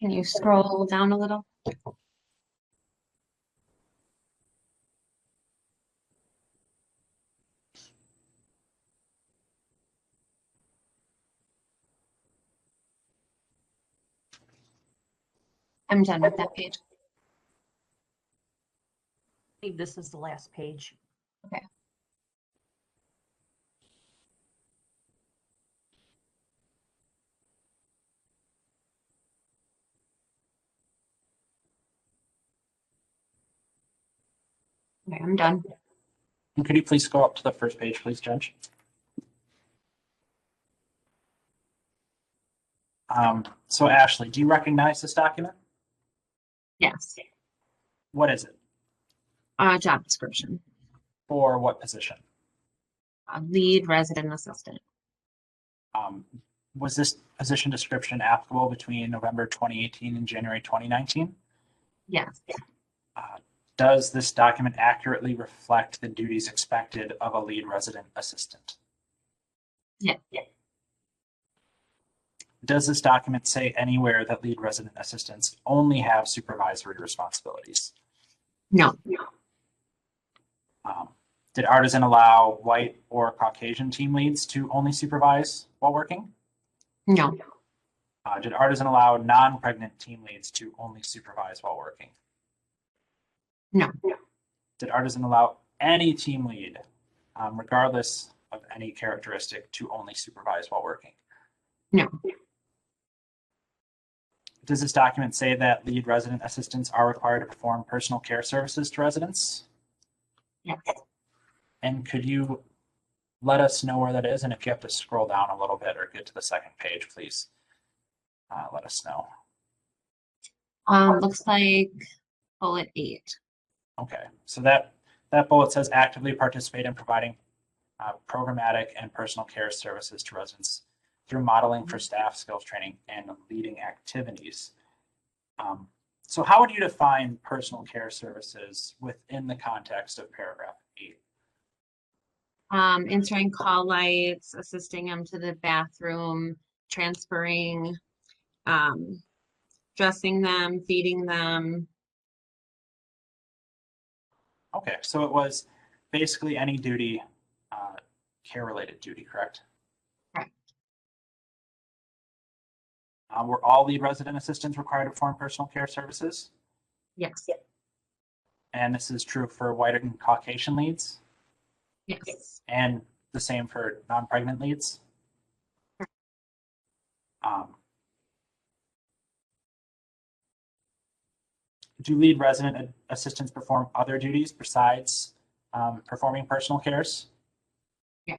Can you scroll down a little? I'm done with that page. I believe this is the last page. Okay. Okay, I'm done. And could you please go up to the first page, please, Judge? So Ashley, do you recognize this document? Yes. What is it? Job description. For what position? Lead resident assistant. Was this position description applicable between November 2018 and January 2019? Yes. Does this document accurately reflect the duties expected of a lead resident assistant? Yeah. Does this document say anywhere that lead resident assistants only have supervisory responsibilities? No. Did Artisan allow white or Caucasian team leads to only supervise while working? No. Did Artisan allow non-pregnant team leads to only supervise while working? No. Did Artisan allow any team lead, regardless of any characteristic, to only supervise while working? No. Does this document say that lead resident assistants are required to perform personal care services to residents? Yes. And could you let us know where that is? And if you have to scroll down a little bit or get to the second page, please let us know. Looks like bullet 8. Okay, so that bullet says actively participate in providing programmatic and personal care services to residents through modeling for staff skills training and leading activities. So how would you define personal care services within the context of paragraph 8? Answering call lights, assisting them to the bathroom, transferring, dressing them, feeding them. Okay, so it was basically any duty, care-related duty, correct? Correct. Were all lead resident assistants required to perform personal care services? Yes. And this is true for white and Caucasian leads? Yes. And the same for non-pregnant leads? Do lead resident assistants perform other duties besides performing personal cares? Yeah.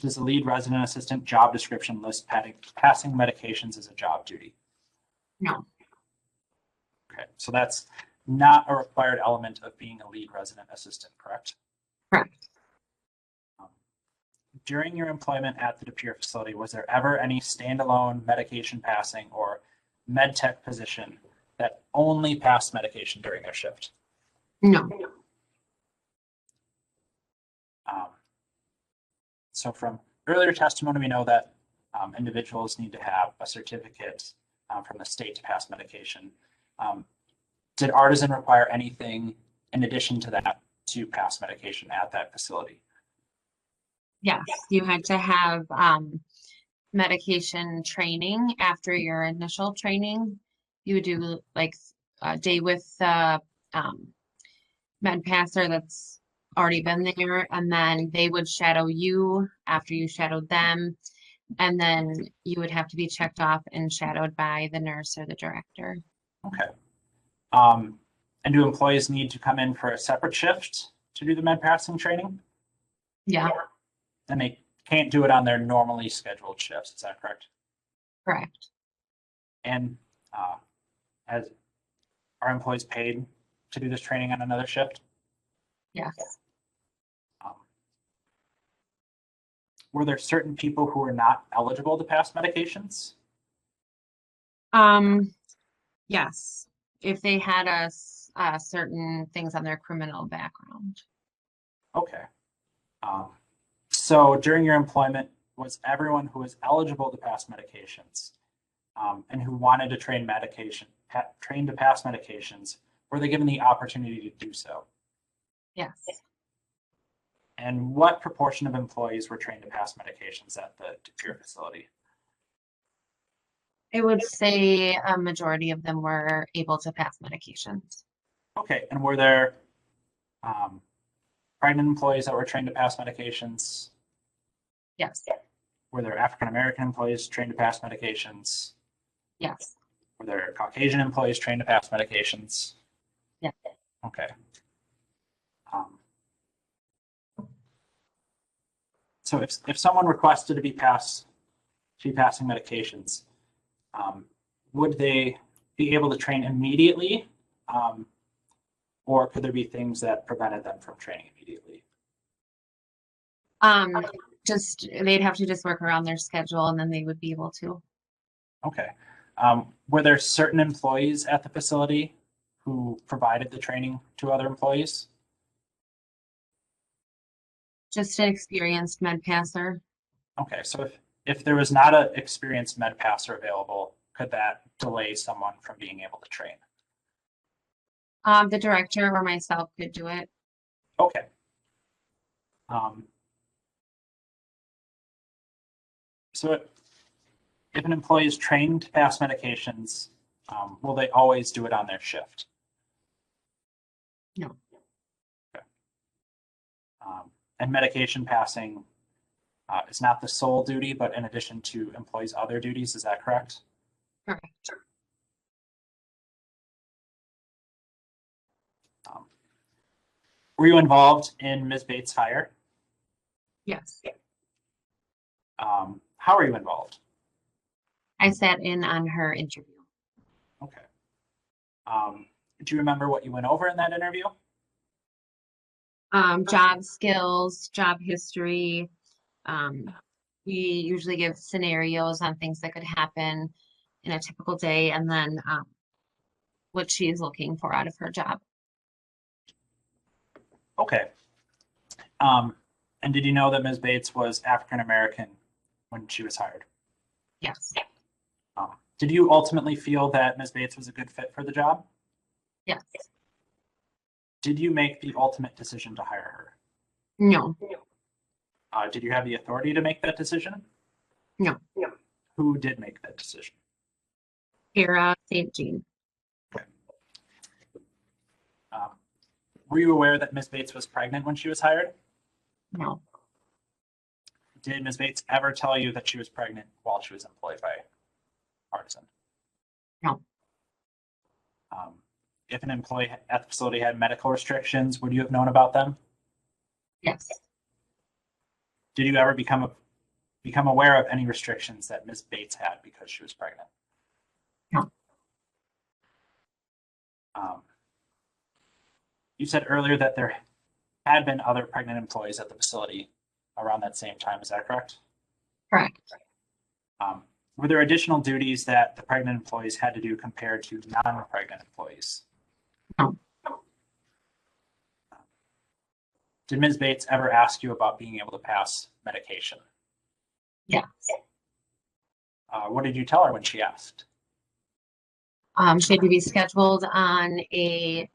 Does the lead resident assistant job description list passing medications as a job duty? No. Okay, so that's not a required element of being a lead resident assistant, correct? Correct. During your employment at the De Pere facility, was there ever any standalone medication passing or med tech position that only passed medication during their shift? No. So from earlier testimony, we know that individuals need to have a certificate from the state to pass medication. Did Artisan require anything in addition to that to pass medication at that facility? Yes, you had to have medication training after your initial training. You would do like a day with the med passer that's already been there, and then they would shadow you after you shadowed them, and then you would have to be checked off and shadowed by the nurse or the director. Okay. And do employees need to come in for a separate shift to do the med passing training? Yeah, And they can't do it on their normally scheduled shifts, is that correct? correct. And as are employees paid to do this training on another shift? Yes. Were there certain people who were not eligible to pass medications? Yes, if they had certain things on their criminal background. Okay. So during your employment, was everyone who was eligible to pass medications and who wanted to train trained to pass medications, were they given the opportunity to do so? Yes. And what proportion of employees were trained to pass medications at the your facility? I would say a majority of them were able to pass medications. Okay, and were there pregnant employees that were trained to pass medications? Yes. Were there African American employees trained to pass medications? Yes. Were there Caucasian employees trained to pass medications? Yeah. Okay. So if someone requested to be passing medications, would they be able to train immediately? Or could there be things that prevented them from training immediately? Just they'd have to just work around their schedule and then they would be able to. Okay. Were there certain employees at the facility who provided the training to other employees? Just an experienced med passer. Okay, so if there was not an experienced med passer available, could that delay someone from being able to train? The director or myself could do it. Okay. So if an employee is trained to pass medications, will they always do it on their shift? No. Okay. And medication passing is not the sole duty, but in addition to employees' other duties, is that correct? Correct. Were you involved in Ms. Bates' hire? Yes. How are you involved? I sat in on her interview. Okay. Do you remember what you went over in that interview? Job skills, job history. We usually give scenarios on things that could happen in a typical day and then what she's looking for out of her job. Okay. And did you know that Ms. Bates was African American when she was hired? Yes. Did you ultimately feel that Ms. Bates was a good fit for the job? Yes. Did you make the ultimate decision to hire her? No. Did you have the authority to make that decision? No. Who did make that decision? Kara St. Jean. Okay. Were you aware that Ms. Bates was pregnant when she was hired? No. Did Ms. Bates ever tell you that she was pregnant while she was employed by Artisan? No. If an employee at the facility had medical restrictions, would you have known about them? Yes. Did you ever become aware of any restrictions that Ms. Bates had because she was pregnant? No. You said earlier that there had been other pregnant employees at the facility around that same time. Is that correct? Correct. Were there additional duties that the pregnant employees had to do compared to non-pregnant employees? No. Did Ms. Bates ever ask you about being able to pass medication? Yes. What did you tell her when she asked? She had to be scheduled on a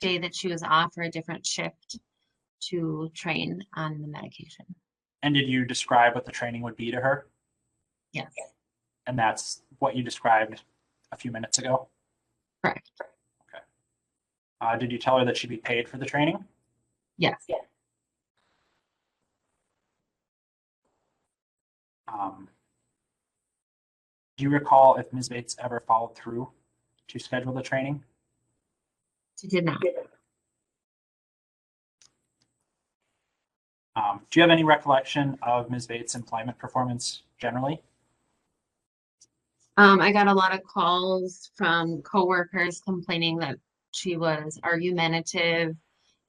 day that she was off for a different shift to train on the medication. And did you describe what the training would be to her? Yes. And that's what you described a few minutes ago? Correct. Okay. Did you tell her that she'd be paid for the training? Yes. Do you recall if Ms. Bates ever followed through to schedule the training? She did not. Do you have any recollection of Ms. Bates' employment performance generally? I got a lot of calls from coworkers complaining that she was argumentative,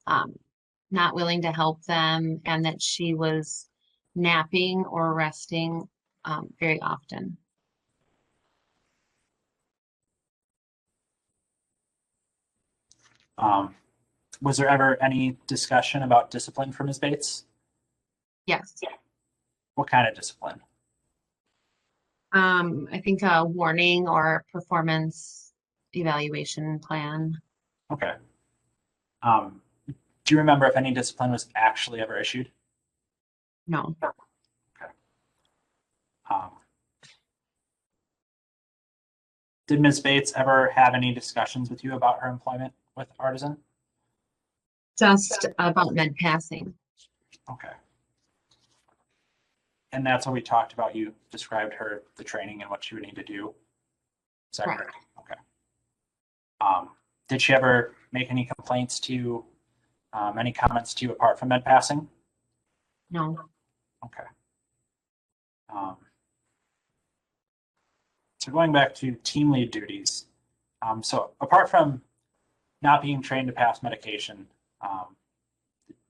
not willing to help them, and that she was napping or resting very often. Was there ever any discussion about discipline for Ms. Bates? Yes. What kind of discipline? I think a warning or performance evaluation plan. Okay. Um, do you remember if any discipline was actually ever issued? No. Okay. Um, did Ms. Bates ever have any discussions with you about her employment with Artisan? Just about med passing. Okay. And that's what we talked about. You described her, the training and what she would need to do. Is that Correct. correct? Okay. Did she ever make any complaints to you, any comments to you apart from med passing? No. Okay. So going back to team lead duties. So apart from not being trained to pass medication,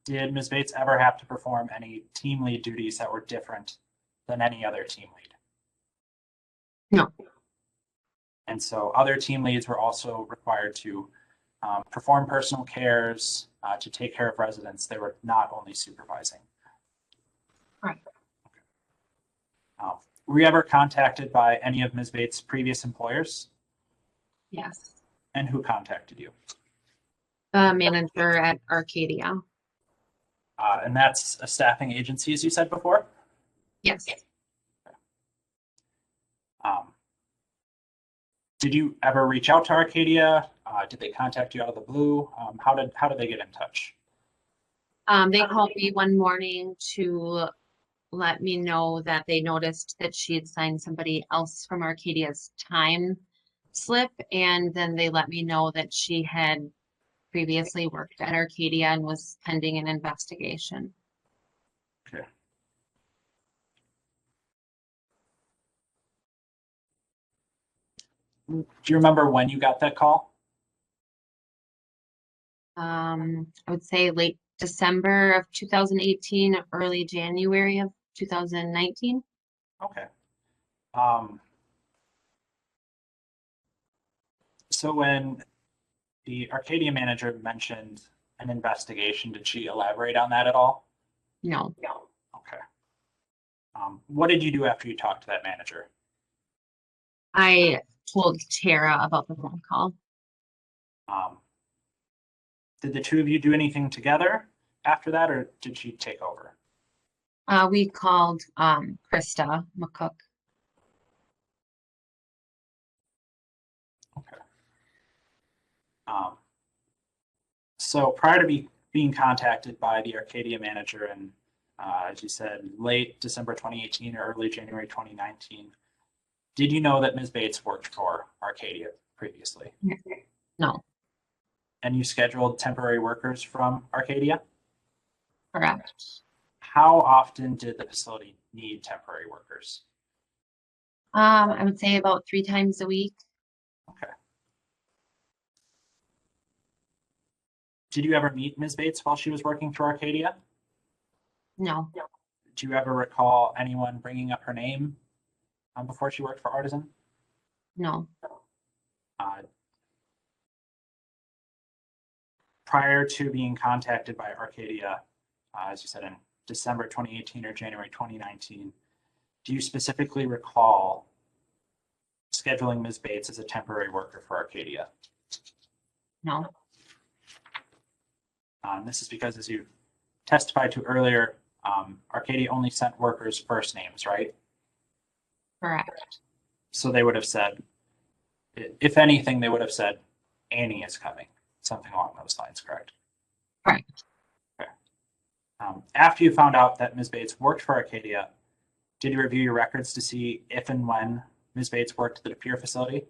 did Ms. Bates ever have to perform any team lead duties that were different than any other team lead? No. And so other team leads were also required to perform personal cares, to take care of residents. They were not only supervising. Right. Were you ever contacted by any of Ms. Bates' previous employers? Yes. And who contacted you? The manager at Arcadia. And that's a staffing agency, as you said before? Yes. Um, did you ever reach out to Arcadia? Did they contact you out of the blue? How did they get in touch? They called me one morning to let me know that they noticed that she had signed somebody else from Arcadia's time slip, and then they let me know that she had previously worked at Arcadia and was pending an investigation. Okay. Do you remember when you got that call? I would say late December of 2018, early January of 2019. Okay. Um, so when the Arcadia manager mentioned an investigation, did she elaborate on that at all? No. Okay. What did you do after you talked to that manager? I told Tara about the phone call. Um, did the two of you do anything together after that, or did she take over? We called Krista McCook. Okay. So prior to being contacted by the Arcadia manager in, as you said, late December 2018 or early January 2019, did you know that Ms. Bates worked for Arcadia previously? No. And you scheduled temporary workers from Arcadia? Correct. How often did the facility need temporary workers? I would say about 3 times a week. Okay. Did you ever meet Ms. Bates while she was working for Arcadia? No. Do you ever recall anyone bringing up her name before she worked for Artisan? No. Uh, prior to being contacted by Arcadia, as you said, in December 2018 or January 2019, do you specifically recall scheduling Ms. Bates as a temporary worker for Arcadia? No. This is because, as you testified to earlier, Arcadia only sent workers first names, right? Correct. So they would have said, if anything, they would have said, Annie is coming, something along those lines, correct? Correct. Okay. After you found out that Ms. Bates worked for Arcadia, did you review your records to see if and when Ms. Bates worked at the De Pere facility?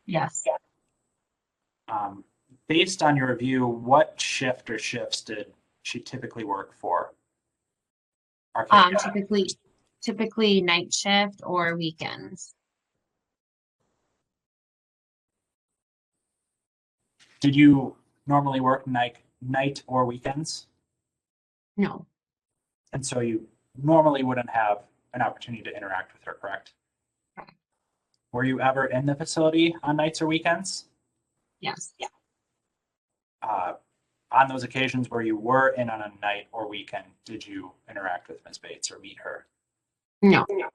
Yes. Based on your review, what shift or shifts did she typically work for Arcadia? Typically night shift or weekends. Did you normally work night or weekends? No. And so you normally wouldn't have an opportunity to interact with her, correct? Correct. Were you ever in the facility on nights or weekends? Yes. Uh, on those occasions where you were in on a night or weekend, did you interact with Ms. Bates or meet her? No. Okay.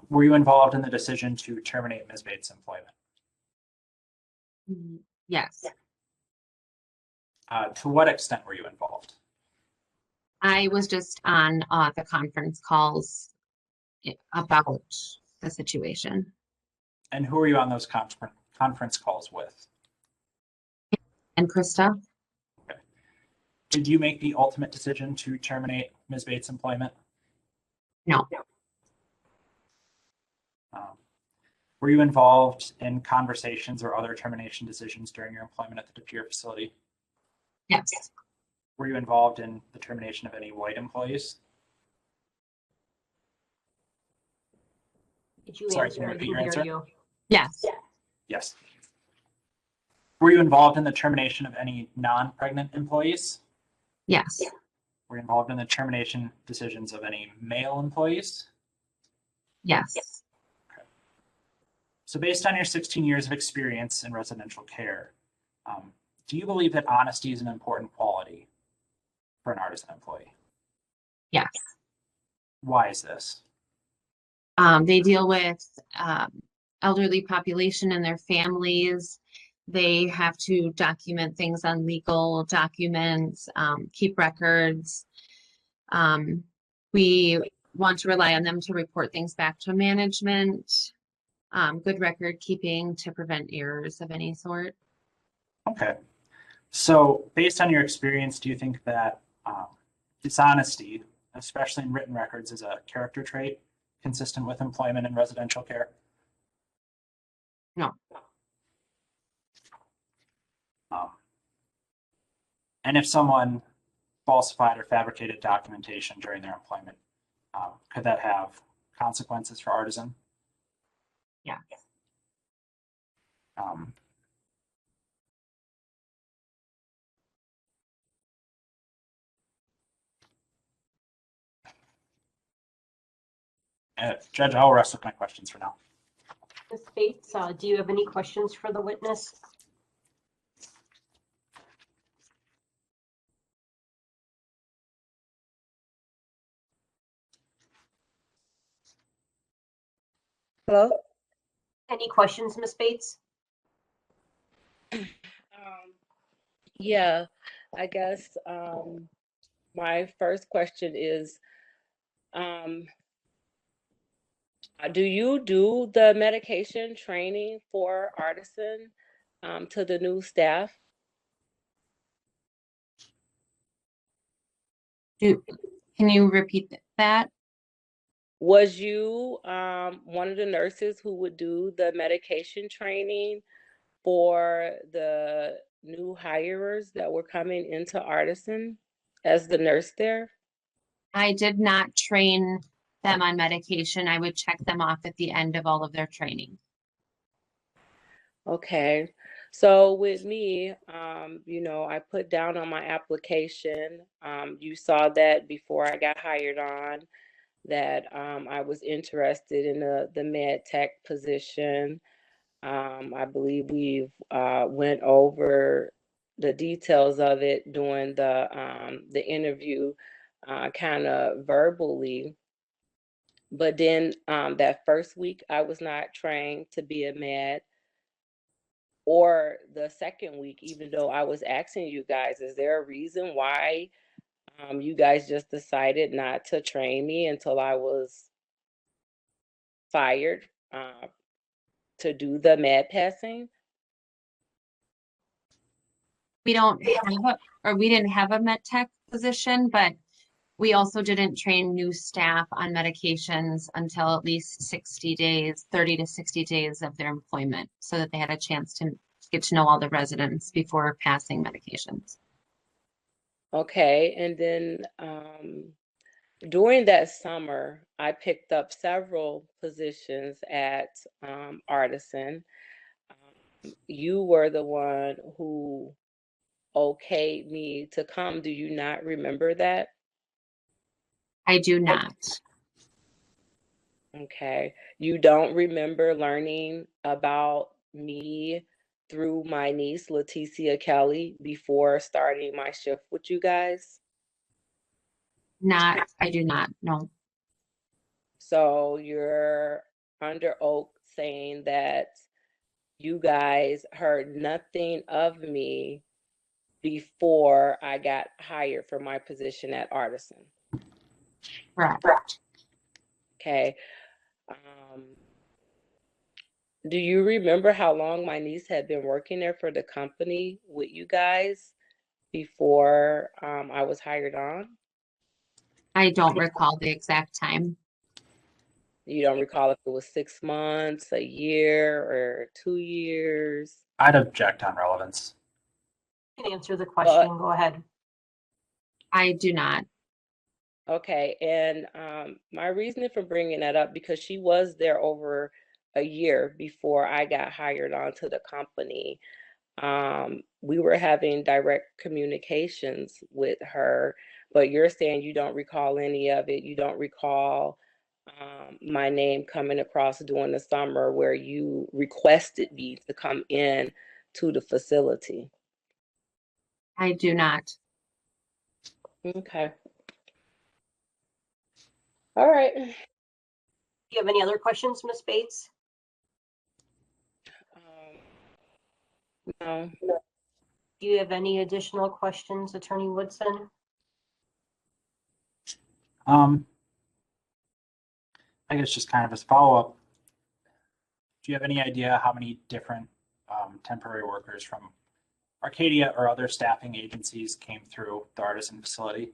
Were you involved in the decision to terminate Ms. Bates' employment? Yes. To what extent were you involved? I was just on the conference calls about the situation. And who were you on those conference calls with? And Krista? Okay. Did you make the ultimate decision to terminate Ms. Bates' employment? No. Were you involved in conversations or other termination decisions during your employment at the De Pere facility? Yes. Were you involved in the termination of any white employees? Did you Sorry, answer? can you I repeat didn't your hear answer? you. Yes. Yes. Were you involved in the termination of any non-pregnant employees? Yes. Were you involved in the termination decisions of any male employees? Yes. So based on your 16 years of experience in residential care, do you believe that honesty is an important quality for an Artisan employee? Yes. Why is this? They deal with elderly population and their families. They have to document things on legal documents, keep records. We want to rely on them to report things back to management, good record keeping to prevent errors of any sort. Okay. So based on your experience, do you think that dishonesty, especially in written records, is a character trait consistent with employment in residential care? No. And if someone falsified or fabricated documentation during their employment, could that have consequences for Artisan? Yeah. Judge, I'll rest with my questions for now. Ms. Bates, do you have any questions for the witness? Hello? Any questions, Ms. Bates? Yeah, I guess my first question is, do you do the medication training for Artisan to the new staff? Can you repeat that? Was you one of the nurses who would do the medication training for the new hirers that were coming into Artisan as the nurse there? I did not train them on medication. I would check them off at the end of all of their training. Okay. So with me, I put down on my application, you saw that before I got hired on, that I was interested in the med tech position. I believe we've went over the details of it during the interview, kind of verbally. But then that first week, I was not trained to be a med, or the second week, even though I was asking you guys, is there a reason why you guys just decided not to train me until I was fired to do the med passing? We didn't have a med tech position, but we also didn't train new staff on medications until at least 60 days, 30 to 60 days of their employment, so that they had a chance to get to know all the residents before passing medications. Okay, and then during that summer, I picked up several positions at Artisan. You were the one who okayed me to come. Do you not remember that? I do not. Okay. You don't remember learning about me through my niece, Leticia Kelly, before starting my shift with you guys? I do not, no. So you're under oath saying that you guys heard nothing of me before I got hired for my position at Artisan. Correct. Okay. Do you remember how long my niece had been working there for the company with you guys before I was hired on? I don't recall the exact time. You don't recall if it was 6 months, a year, or 2 years? I'd object on relevance. You can answer the question. Go ahead. I do not. Okay, and my reasoning for bringing that up, because she was there over a year before I got hired onto the company. We were having direct communications with her, but you're saying you don't recall any of it. You don't recall my name coming across during the summer where you requested me to come in to the facility. I do not. Okay. All right. Do you have any other questions, Ms. Bates? No. Do you have any additional questions, Attorney Woodson? I guess just kind of as follow-up, do you have any idea how many different temporary workers from Arcadia or other staffing agencies came through the Artisan facility?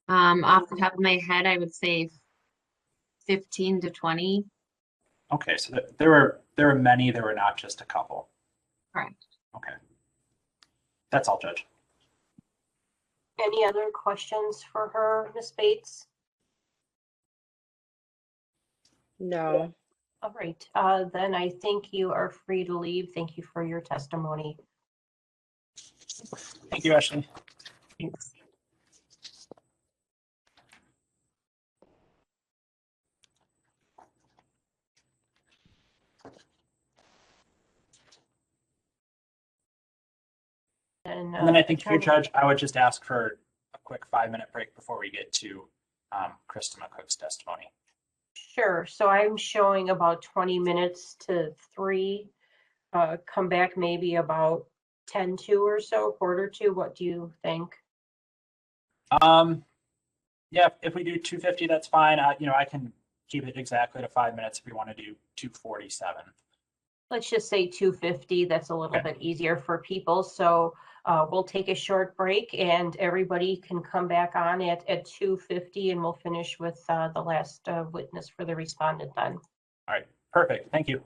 Off the top of my head, I would say 15 to 20. Okay, so there were many, there were not just a couple. Correct. Okay. That's all, Judge. Any other questions for her, Ms. Bates? No. All right, then I think you are free to leave. Thank you for your testimony. Thank you, Ashley. Thanks. And then I think here, Judge, I would just ask for a quick 5-minute break before we get to Krista McCook's testimony. Sure, so I'm showing about 20 minutes to 3. Come back maybe about 10 to or so, quarter to. What do you think? Yeah, if we do 2:50, that's fine. I can keep it exactly to 5 minutes if we want to do 2:47. Let's just say 2:50. That's a little bit easier for people. So we'll take a short break and everybody can come back on at 2:50 and we'll finish with the last witness for the respondent then. All right, perfect. Thank you.